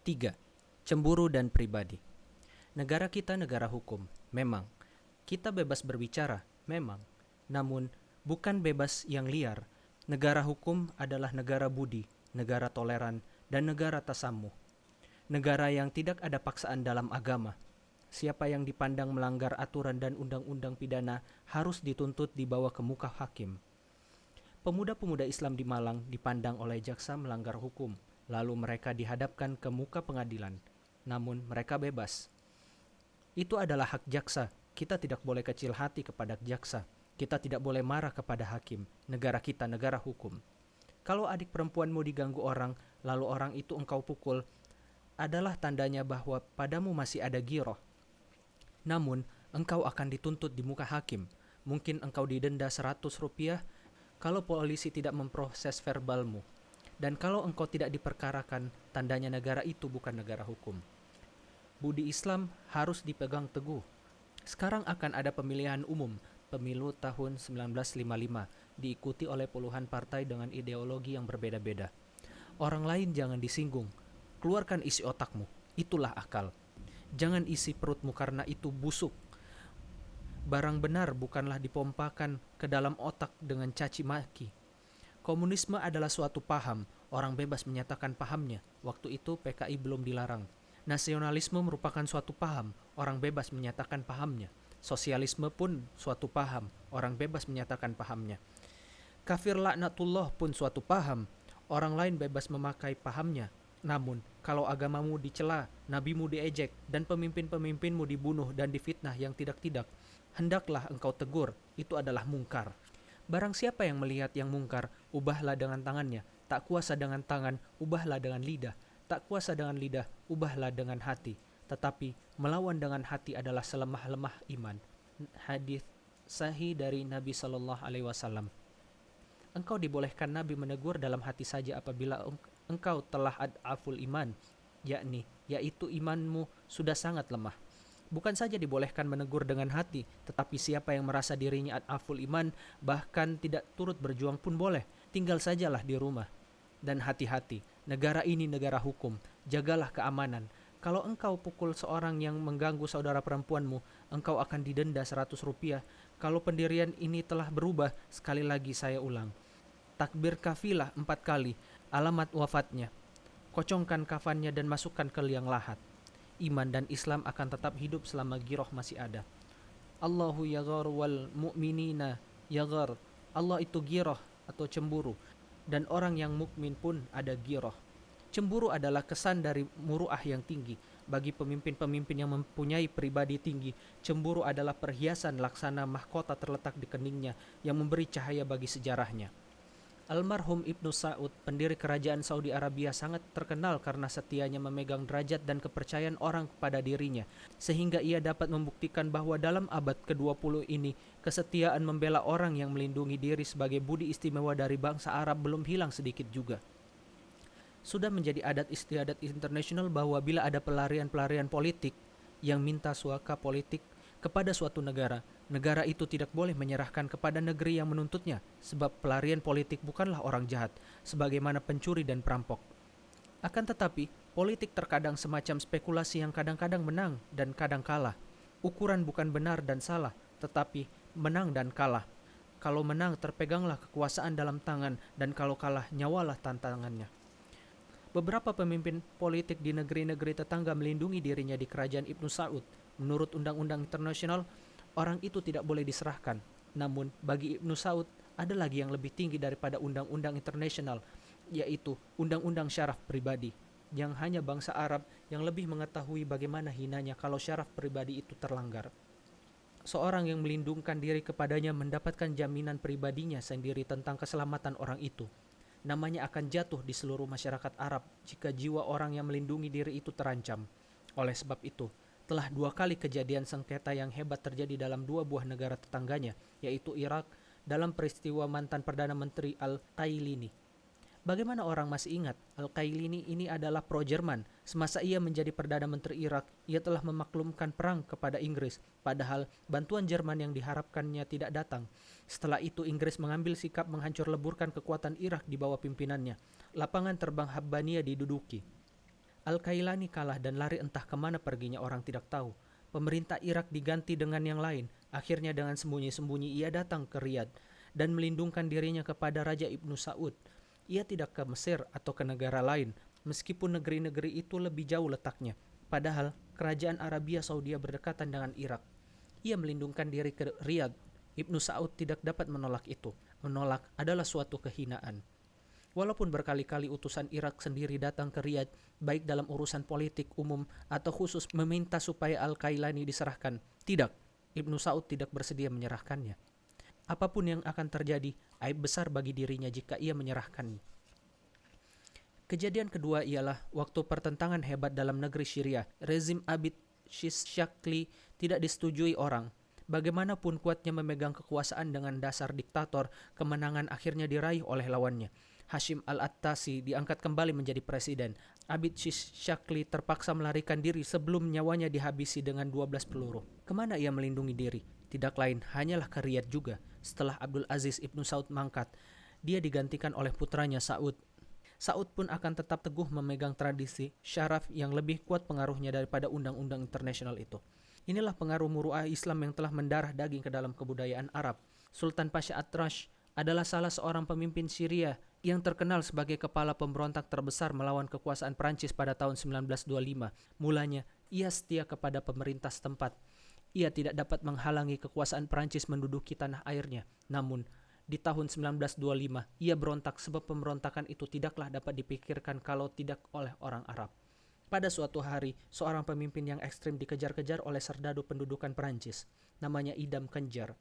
3. Cemburu dan pribadi. Negara kita negara hukum, memang. Kita bebas berbicara, memang. Namun, bukan bebas yang liar. Negara hukum adalah negara budi, negara toleran, dan negara tasamuh. Negara yang tidak ada paksaan dalam agama. Siapa yang dipandang melanggar aturan dan undang-undang pidana harus dituntut dibawa ke muka hakim. Pemuda-pemuda Islam di Malang dipandang oleh jaksa melanggar hukum, lalu mereka dihadapkan ke muka pengadilan. Namun mereka bebas. Itu adalah hak jaksa. Kita tidak boleh kecil hati kepada jaksa. Kita tidak boleh marah kepada hakim. Negara kita negara hukum. Kalau adik perempuanmu diganggu orang, lalu orang itu engkau pukul, adalah tandanya bahwa padamu masih ada giroh. Namun, engkau akan dituntut di muka hakim. Mungkin engkau didenda 100 rupiah kalau polisi tidak memproses verbalmu. Dan kalau engkau tidak diperkarakan, tandanya negara itu bukan negara hukum. Budi Islam harus dipegang teguh. Sekarang akan ada pemilihan umum, pemilu tahun 1955, diikuti oleh puluhan partai dengan ideologi yang berbeda-beda. Orang lain jangan disinggung. Keluarkan isi otakmu, itulah akal. Jangan isi perutmu karena itu busuk. Barang benar bukanlah dipompakan ke dalam otak dengan caci maki. Komunisme adalah suatu paham, orang bebas menyatakan pahamnya. Waktu itu PKI belum dilarang. Nasionalisme merupakan suatu paham, orang bebas menyatakan pahamnya. Sosialisme pun suatu paham, orang bebas menyatakan pahamnya. Kafir laknatullah pun suatu paham, orang lain bebas memakai pahamnya. Namun, kalau agamamu dicela, nabimu diejek, dan pemimpin-pemimpinmu dibunuh dan difitnah yang tidak-tidak, hendaklah engkau tegur, itu adalah mungkar. Barang siapa yang melihat yang mungkar, ubahlah dengan tangannya. Tak kuasa dengan tangan, ubahlah dengan lidah. Tak kuasa dengan lidah, ubahlah dengan hati. Tetapi melawan dengan hati adalah selemah-lemah iman. Hadis sahih dari Nabi Shallallahu Alaihi Wasallam. Engkau dibolehkan Nabi menegur dalam hati saja apabila engkau telah ad'aful iman, yaitu imanmu sudah sangat lemah. Bukan saja dibolehkan menegur dengan hati, tetapi siapa yang merasa dirinya ad'aful iman, bahkan tidak turut berjuang pun boleh. Tinggal sajalah di rumah. Dan hati-hati, negara ini negara hukum, jagalah keamanan. Kalau engkau pukul seorang yang mengganggu saudara perempuanmu, engkau akan didenda 100 rupiah. Kalau pendirian ini telah berubah, sekali lagi saya ulang. Takbir kafilah 4 kali, alamat wafatnya. Kocongkan kafannya dan masukkan ke liang lahat. Iman dan Islam akan tetap hidup selama giroh masih ada. Allahu yaghar wal mu'minina yaghar. Allah itu giroh atau cemburu. Dan orang yang mukmin pun ada giroh. Cemburu adalah kesan dari muru'ah yang tinggi. Bagi pemimpin-pemimpin yang mempunyai pribadi tinggi, cemburu adalah perhiasan laksana mahkota terletak di keningnya yang memberi cahaya bagi sejarahnya. Almarhum Ibnu Saud, pendiri kerajaan Saudi Arabia, sangat terkenal karena setianya memegang derajat dan kepercayaan orang kepada dirinya, sehingga ia dapat membuktikan bahwa dalam abad ke-20 ini, kesetiaan membela orang yang melindungi diri sebagai budi istimewa dari bangsa Arab belum hilang sedikit juga. Sudah menjadi adat istiadat internasional bahwa bila ada pelarian-pelarian politik yang minta suaka politik kepada suatu negara, negara itu tidak boleh menyerahkan kepada negeri yang menuntutnya, sebab pelarian politik bukanlah orang jahat, sebagaimana pencuri dan perampok. Akan tetapi, politik terkadang semacam spekulasi yang kadang-kadang menang dan kadang kalah. Ukuran bukan benar dan salah, tetapi menang dan kalah. Kalau menang, terpeganglah kekuasaan dalam tangan, dan kalau kalah, nyawalah tantangannya. Beberapa pemimpin politik di negeri-negeri tetangga melindungi dirinya di kerajaan Ibnu Saud. Menurut undang-undang internasional, orang itu tidak boleh diserahkan. Namun, bagi Ibnu Saud, ada lagi yang lebih tinggi daripada undang-undang internasional, yaitu undang-undang syaraf pribadi, yang hanya bangsa Arab yang lebih mengetahui bagaimana hinanya kalau syaraf pribadi itu terlanggar. Seorang yang melindungkan diri kepadanya mendapatkan jaminan pribadinya sendiri tentang keselamatan orang itu. Namanya akan jatuh di seluruh masyarakat Arab jika jiwa orang yang melindungi diri itu terancam. Oleh sebab itu, telah 2 kali kejadian sengketa yang hebat terjadi dalam 2 buah negara tetangganya, yaitu Irak dalam peristiwa mantan Perdana Menteri Al-Qailini. Bagaimana orang masih ingat, Al-Qailini ini adalah pro-Jerman. Semasa ia menjadi Perdana Menteri Irak, ia telah memaklumkan perang kepada Inggris, padahal bantuan Jerman yang diharapkannya tidak datang. Setelah itu Inggris mengambil sikap menghancur leburkan kekuatan Irak di bawah pimpinannya. Lapangan terbang Habbaniya diduduki. Al-Kailani kalah dan lari entah kemana perginya orang tidak tahu. Pemerintah Irak diganti dengan yang lain. Akhirnya dengan sembunyi-sembunyi ia datang ke Riyadh dan melindungkan dirinya kepada Raja Ibnu Saud. Ia tidak ke Mesir atau ke negara lain, meskipun negeri-negeri itu lebih jauh letaknya. Padahal kerajaan Arabia Saudi berdekatan dengan Irak. Ia melindungkan diri ke Riyadh. Ibnu Saud tidak dapat menolak itu. Menolak adalah suatu kehinaan. Walaupun berkali-kali utusan Irak sendiri datang ke Riyadh, baik dalam urusan politik umum atau khusus meminta supaya Al-Kailani diserahkan, tidak, Ibnu Saud tidak bersedia menyerahkannya. Apapun yang akan terjadi, aib besar bagi dirinya jika ia menyerahkannya. Kejadian kedua ialah waktu pertentangan hebat dalam negeri Syria. Rezim Abid Shishakli tidak disetujui orang. Bagaimanapun kuatnya memegang kekuasaan dengan dasar diktator, kemenangan akhirnya diraih oleh lawannya. Hashim al-Attasi diangkat kembali menjadi presiden. Abid Shishakli terpaksa melarikan diri sebelum nyawanya dihabisi dengan 12 peluru. Kemana ia melindungi diri? Tidak lain, hanyalah ke Riyadh juga. Setelah Abdul Aziz Ibnu Saud mangkat, dia digantikan oleh putranya Saud. Saud pun akan tetap teguh memegang tradisi syaraf yang lebih kuat pengaruhnya daripada undang-undang internasional itu. Inilah pengaruh muruah Islam yang telah mendarah daging ke dalam kebudayaan Arab. Sultan Pasha Atrash adalah salah seorang pemimpin Syria yang terkenal sebagai kepala pemberontak terbesar melawan kekuasaan Prancis pada tahun 1925. Mulanya, ia setia kepada pemerintah setempat. Ia tidak dapat menghalangi kekuasaan Prancis menduduki tanah airnya. Namun, di tahun 1925, ia berontak sebab pemberontakan itu tidaklah dapat dipikirkan kalau tidak oleh orang Arab. Pada suatu hari, seorang pemimpin yang ekstrim dikejar-kejar oleh serdadu pendudukan Prancis. Namanya Idam Kenjar.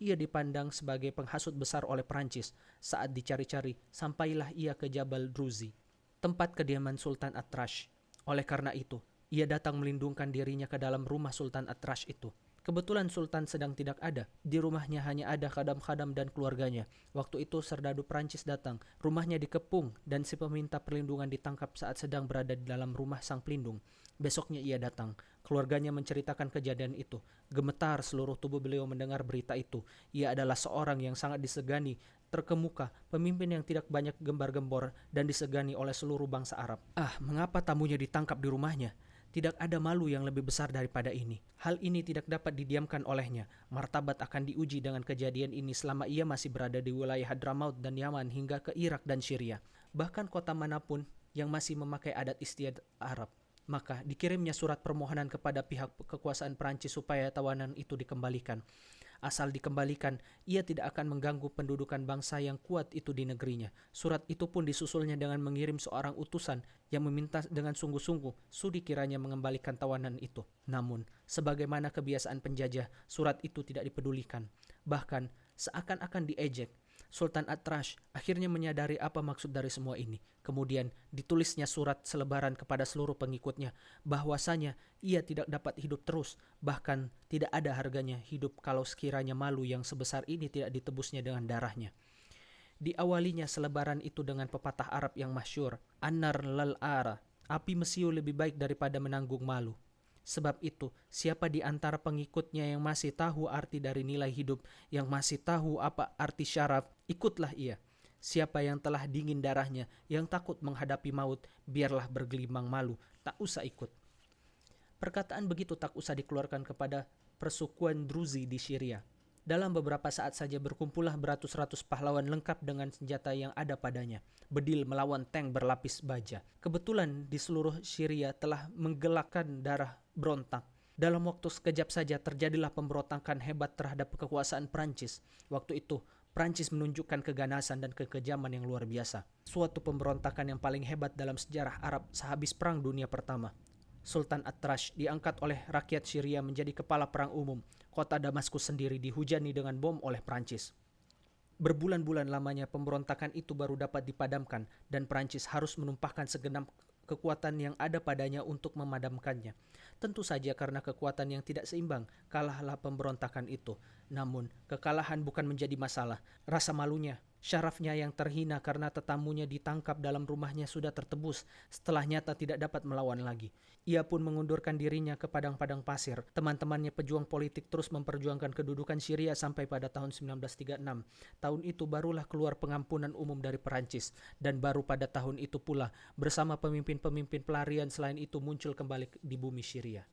Ia dipandang sebagai penghasut besar oleh Prancis. Saat dicari-cari, sampailah ia ke Jabal Druzi, tempat kediaman Sultan Atrash. Oleh karena itu, ia datang melindungkan dirinya ke dalam rumah Sultan Atrash itu. Kebetulan Sultan sedang tidak ada. Di rumahnya hanya ada khadam-khadam dan keluarganya. Waktu itu serdadu Prancis datang. Rumahnya dikepung dan si peminta perlindungan ditangkap saat sedang berada di dalam rumah sang pelindung. Besoknya ia datang. Keluarganya menceritakan kejadian itu. Gemetar seluruh tubuh beliau mendengar berita itu. Ia adalah seorang yang sangat disegani, terkemuka, pemimpin yang tidak banyak gembar-gembor dan disegani oleh seluruh bangsa Arab. Mengapa tamunya ditangkap di rumahnya? Tidak ada malu yang lebih besar daripada ini. Hal ini tidak dapat didiamkan olehnya. Martabat akan diuji dengan kejadian ini selama ia masih berada di wilayah Hadramaut dan Yaman hingga ke Irak dan Syria. Bahkan kota manapun yang masih memakai adat istiadat Arab. Maka dikirimnya surat permohonan kepada pihak kekuasaan Perancis supaya tawanan itu dikembalikan. Asal dikembalikan, ia tidak akan mengganggu pendudukan bangsa yang kuat itu di negerinya. Surat itu pun disusulnya dengan mengirim seorang utusan yang meminta dengan sungguh-sungguh sudi kiranya mengembalikan tawanan itu. Namun, sebagaimana kebiasaan penjajah, surat itu tidak dipedulikan. Bahkan, seakan-akan diejek. Sultan Atrash akhirnya menyadari apa maksud dari semua ini. Kemudian ditulisnya surat selebaran kepada seluruh pengikutnya bahwasanya ia tidak dapat hidup terus, bahkan tidak ada harganya hidup kalau sekiranya malu yang sebesar ini tidak ditebusnya dengan darahnya. Diawalinya selebaran itu dengan pepatah Arab yang masyhur, "An-nar lal ara", api mesiu lebih baik daripada menanggung malu. Sebab itu, siapa di antara pengikutnya yang masih tahu arti dari nilai hidup, yang masih tahu apa arti syaraf, ikutlah ia. Siapa yang telah dingin darahnya, yang takut menghadapi maut, biarlah bergelimang malu, tak usah ikut. Perkataan begitu tak usah dikeluarkan kepada persukuan Druzi di Syria. Dalam beberapa saat saja berkumpullah beratus-ratus pahlawan lengkap dengan senjata yang ada padanya. Bedil melawan tank berlapis baja. Kebetulan di seluruh Syria telah menggelakkan darah berontak. Dalam waktu sekejap saja terjadilah pemberontakan hebat terhadap kekuasaan Prancis. Waktu itu, Prancis menunjukkan keganasan dan kekejaman yang luar biasa. Suatu pemberontakan yang paling hebat dalam sejarah Arab sehabis Perang Dunia Pertama. Sultan Atrash diangkat oleh rakyat Syria menjadi kepala perang umum. Kota Damaskus sendiri dihujani dengan bom oleh Prancis. Berbulan-bulan lamanya pemberontakan itu baru dapat dipadamkan dan Prancis harus menumpahkan segenap kekuatan yang ada padanya untuk memadamkannya. Tentu saja karena kekuatan yang tidak seimbang, kalahlah pemberontakan itu. Namun, kekalahan bukan menjadi masalah. Rasa malunya Syarafnya yang terhina karena tetamunya ditangkap dalam rumahnya sudah tertebus setelah nyata tidak dapat melawan lagi. Ia pun mengundurkan dirinya ke padang-padang pasir. Teman-temannya pejuang politik terus memperjuangkan kedudukan Syria sampai pada tahun 1936. Tahun itu barulah keluar pengampunan umum dari Perancis, dan baru pada tahun itu pula bersama pemimpin-pemimpin pelarian selain itu muncul kembali di bumi Syria.